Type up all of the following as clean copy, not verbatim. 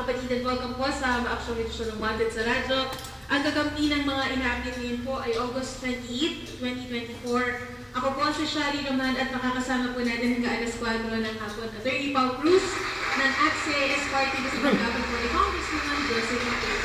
kapatid, and welcome po sa maaksyon edisyon ng Wanted sa Radyo. Ang gagampi ng mga ina-update ngayon po ay August 28, 2024. Ako po si Shari naman at makakasama po natin hanggang alas 4 ng hapon. Attorney Pao Cruz ng AXIS Party na sa pagkabang po ni Congresswoman Jocelyn Marquez.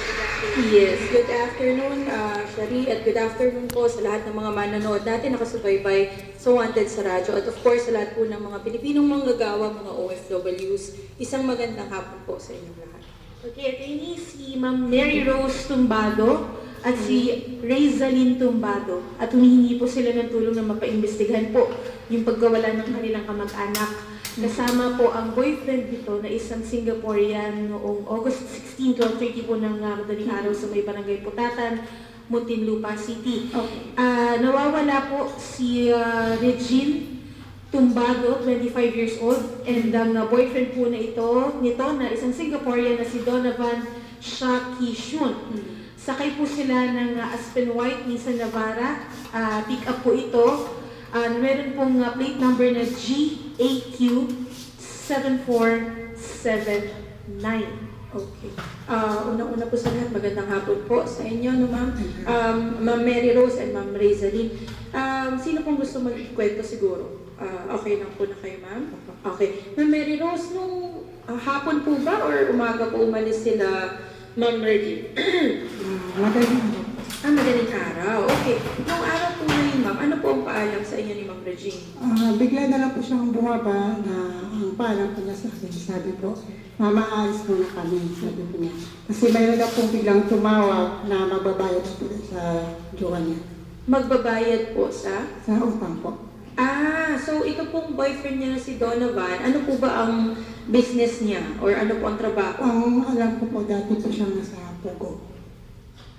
Yes, good afternoon, Shari, at good afternoon po sa lahat ng mga manonood natin nakasubaybay sa Wanted sa Radyo. At of course, sa lahat po ng mga Pilipinong manggagawa, mga OFWs, isang magandang hapon po sa inyong lahat. Okay, at ini si Ma'am Mary Rose Tumbado at si Rayzalyn Tumbado. At humihingi po sila ng tulong na mapaimbestigahan po yung pagkawala ng kanilang kamag-anak. Kasama po ang boyfriend nito na isang Singaporean noong August 16, 12:30 po ng madaling araw sa may barangay Putatan, Muntinlupa City. Okay. Nawawala po si Regine Tumbado, 25 years old, and ang boyfriend po nito na isang Singaporean na si Donovan Shaki Shun. Sakay po sila ng Aspen White, Nissan Navara. Pick up po ito. Meron pong plate number na GAQ7479. Okay. Una-una po sa lahat, magandang hapon po sa inyo, no, ma'am? Ma'am Mary Rose and Ma'am Rayzalyn. Sino pong gusto mag-ikwento siguro? Okay lang po na kayo, ma'am? Okay. Ma'am Mary Rose, nung hapon po ba or umaga po umalis sila, Ma'am Regine? Madaling. Madaling araw. Okay. Nung araw po na yun, ma'am, ano po ang paalam sa inyo ni Ma'am Regine? Bigla na lang po siyang bumaba na ang paalam po niya sa akin. Sabi po, mama, aalis muna kami. Sabi po niya. Kasi mayroon na pong biglang tumawag na magbabayad po sa jowa niya. Magbabayad po sa? Sa utang po. So ito pong boyfriend niya na si Donovan, ano po ba ang business niya? Or ano po ang trabaho? Ang alam ko po, dati po siyang nasa Pogo.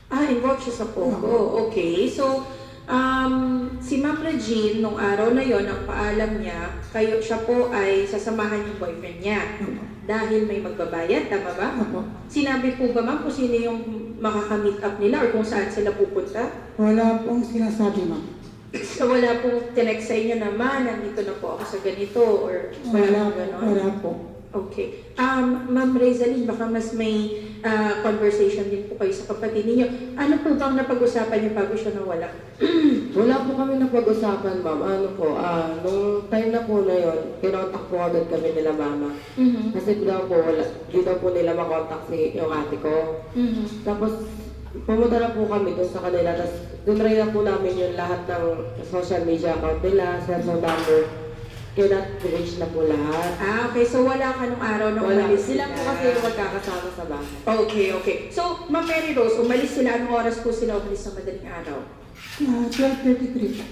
Involved siya sa Pogo. Okay. So, si Ma'am Regine, nung araw na yon ang paalam niya, siya po ay sasamahan yung boyfriend niya. Dahil may magbabayad, tama ba? Opo. Sinabi po ba, ma'am, kung sino yung makaka-meet up nila or kung saan sila pupunta? Wala pong sinasabi, ma'am. So, wala pong tinext sa inyo naman, nandito na po ako sa ganito or wala po ganon? Wala po. Okay. Ma'am Rayzalyn, baka mas may conversation din po kayo sa kapatid ninyo. Ano po bang napag-usapan niyo bago siya nawala? Wala po kami napag-usapan, ma'am. Nung time na po na yun, kinontak po agad kami nila mama. Kasi daw po, di daw po nila makontak yung ate ko. Tapos, pumunta na po kami doon sa kanila. Tapos, doon rin na po namin yung lahat ng social media account nila, cellphone number. Kaya na-reach na po lahat. Okay. So, wala ka nung araw na Wala. umalis Sila po kasi yung magkakasama sa bahay. Okay. So, Ma'am Mary Rose, umalis sila. Anong oras po sila umalis sa madaling araw? 12:33.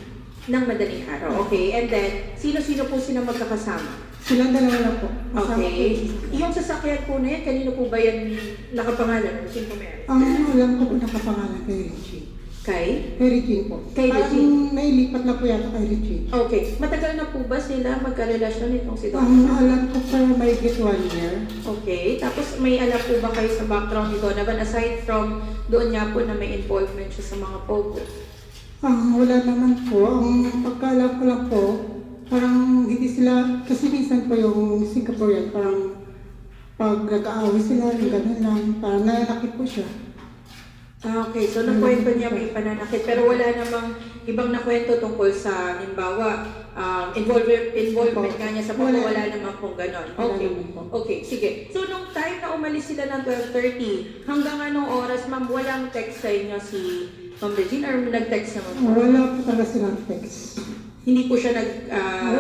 Ng madaling araw. Okay. And then, sino-sino po sila magkakasama? Silang dalawa lang po. Kasama po Okay. yung sasakyan. Yung sasakyan po na yan, kanino po ba yan nakapangalan? Sino po meron? Ang alam ko po nakapangalan kay Richie. Kay? Kay Regine po. Kay Parang Regine. nailipat na po yata kay Regine. Okay. Matagal na po ba sila magkarelasyon itong si Ang Donovan? alam ko po may get 1 year. Okay. Tapos may alam po ba kayo sa background ni Donovan aside from doon nga po na may involvement siya sa mga pogo? Wala naman po. Ang pagkaalam ko lang po, parang hindi sila, kasi minsan po yung Singaporean, parang pag nag-aaway sila, yung gano'n lang, parang nananakit po siya. Okay. So nakwento niya may pananakit pero wala namang ibang nakwento tungkol sa halimbawa involvement nga niya sa pogo, wala naman pong gano'n. Okay. Wala naman po. Okay, sige. So, nung time na umalis sila ng 12:30, hanggang anong oras, ma'am, walang text sa inyo si Ma'am Regine or nag-text naman po? Wala po talaga silang text. Hindi po siya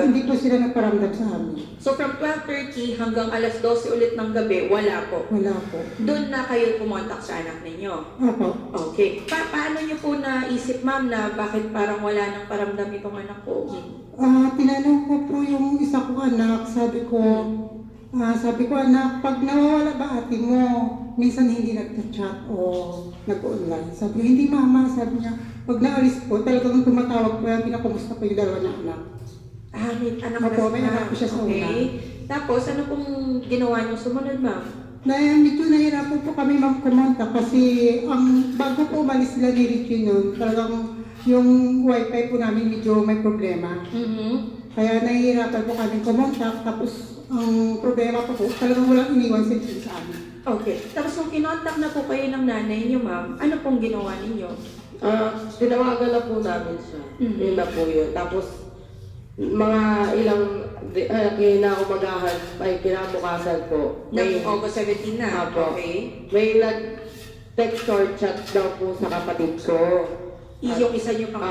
Hindi po sila nagparamdam sa amin. So, from 12:30 hanggang alas 12 ulit ng gabi, wala po. Wala po. Doon na kayo pumontak sa anak ninyo. Opo. Okay. Paano niyo po naisip, ma'am, na bakit parang wala nang paramdam itong anak ko? Tinanong ko po yung isa kong anak, sabi ko, anak, pag nawawala ba ate mo, minsan hindi nagta-chat o nag-online. Sabi ko, hindi mama, sabi niya, pag naalis po, talagang tumatawag po yan, pinakumusta po yung dalawa na anak. May anak Opo, may na. anak po siya sa una. Okay. Tapos, ano pong ginawa niyo sumunod, ma'am? Medyo nahirapan po kami ma'am kumontak kasi bago po umalis sila ni Richie noon, talagang yung wifi po namin medyo may problema. Kaya nahihirapan po kami kumontak. Tapos ang problema pa po, talagang walang iniwan si Jim sa amin. Okay. Tapos nung kinontak na po kayo ng nanay niyo, ma'am, ano pong ginawa ninyo? Tinawagan na po namin siya. Yun na po yun. Tapos, mga ilang kinaumagahan, ay kinabukasan po. Ng August 17 na? Apo. Okay. May nag-text or chat daw po sa kapatid ko. Yung isa niyo pang